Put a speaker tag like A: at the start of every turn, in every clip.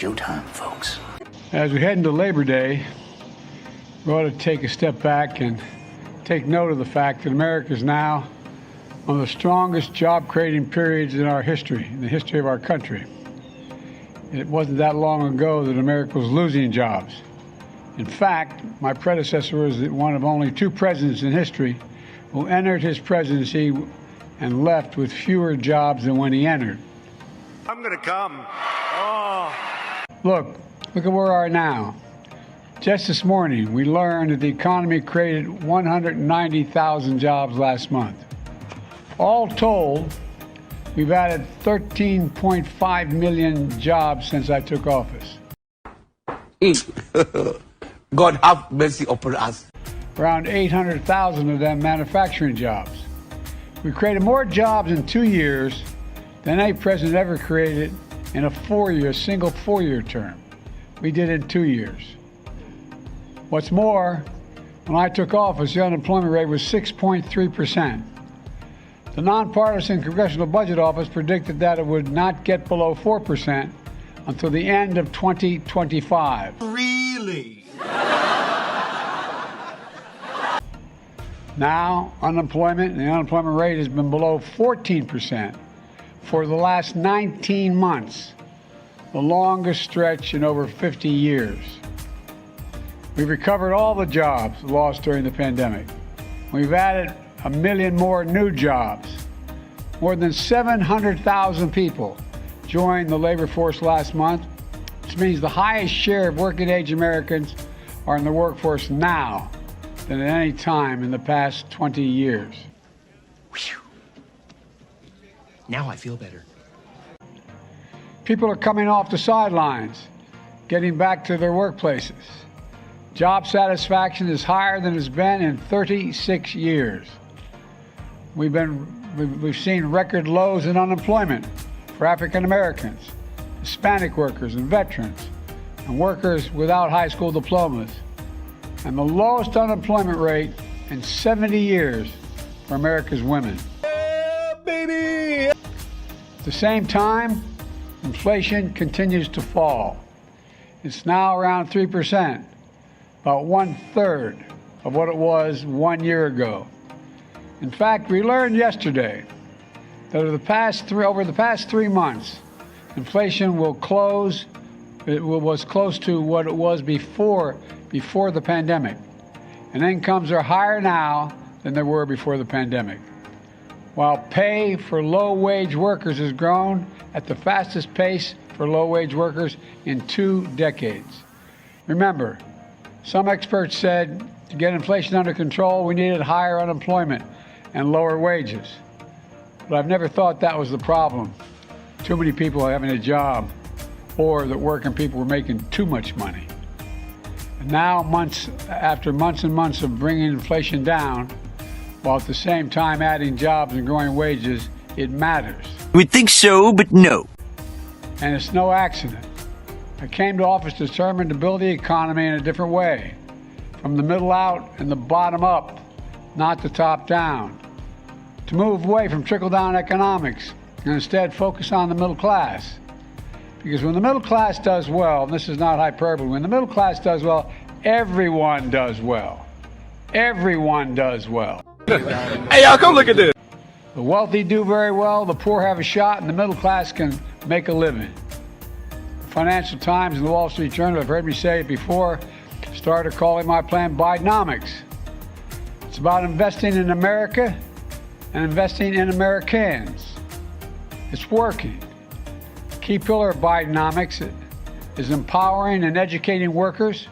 A: showtime, folks.
B: As we head into Labor Day, we ought to take a step back and take note of the fact that America is now one of the strongest job-creating periods in our history, in the history of our country. It wasn't that long ago that America was losing jobs. In fact, my predecessor was one of only 2 presidents in history who entered his presidency and left with fewer jobs than when he entered.
C: I'm gonna come. Oh.
B: Look at where we are now. Just this morning, we learned that the economy created 190,000 jobs last month. All told, we've added 13.5 million jobs since I took office.
D: God have mercy upon us.
B: Around 800,000 of them manufacturing jobs. We created more jobs in 2 years than any president ever created in a single four-year term. We did it in 2 years. What's more, when I took office, the unemployment rate was 6.3%. The nonpartisan Congressional Budget Office predicted that it would not get below 4% until the end of 2025.
C: Really?
B: Now, the unemployment rate has been below 14% for the last 19 months, the longest stretch in over 50 years. We've recovered all the jobs lost during the pandemic. We've added 1 million more new jobs. More than 700,000 people joined the labor force last month, which means the highest share of working-age Americans are in the workforce now than at any time in the past 20 years.
A: Whew. Now I feel better.
B: People are coming off the sidelines, getting back to their workplaces. Job satisfaction is higher than it's been in 36 years. We've seen record lows in unemployment for African Americans, Hispanic workers and veterans, and workers without high school diplomas, and the lowest unemployment rate in 70 years for America's women.
C: Yeah, baby!
B: At the same time, inflation continues to fall. It's now around 3%, about 1/3 of what it was 1 year ago. In fact, we learned yesterday that over the past 3 months, inflation was close to what it was before the pandemic, and incomes are higher now than they were before the pandemic. While pay for low-wage workers has grown at the fastest pace for low-wage workers in 2 decades. Remember, some experts said to get inflation under control, we needed higher unemployment and lower wages. But I've never thought that was the problem. Too many people having a job, or that working people were making too much money. And now, after months and months of bringing inflation down, while at the same time adding jobs and growing wages, it matters.
E: We'd think so, but no.
B: And it's no accident. I came to office determined to build the economy in a different way, from the middle out and the bottom up, not the top down. To move away from trickle-down economics and instead focus on the middle class. Because when the middle class does well, and this is not hyperbole, when the middle class does well, everyone does well. Everyone does well.
C: Hey, y'all, come look at this.
B: The wealthy do very well, the poor have a shot, and the middle class can make a living. The Financial Times and the Wall Street Journal have heard me say it before, started calling my plan Bidenomics. It's about investing in America and investing in Americans. It's working. Key pillar of Bidenomics is empowering and educating workers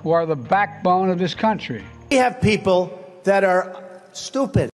B: who are the backbone of this country.
F: We have people that are stupid.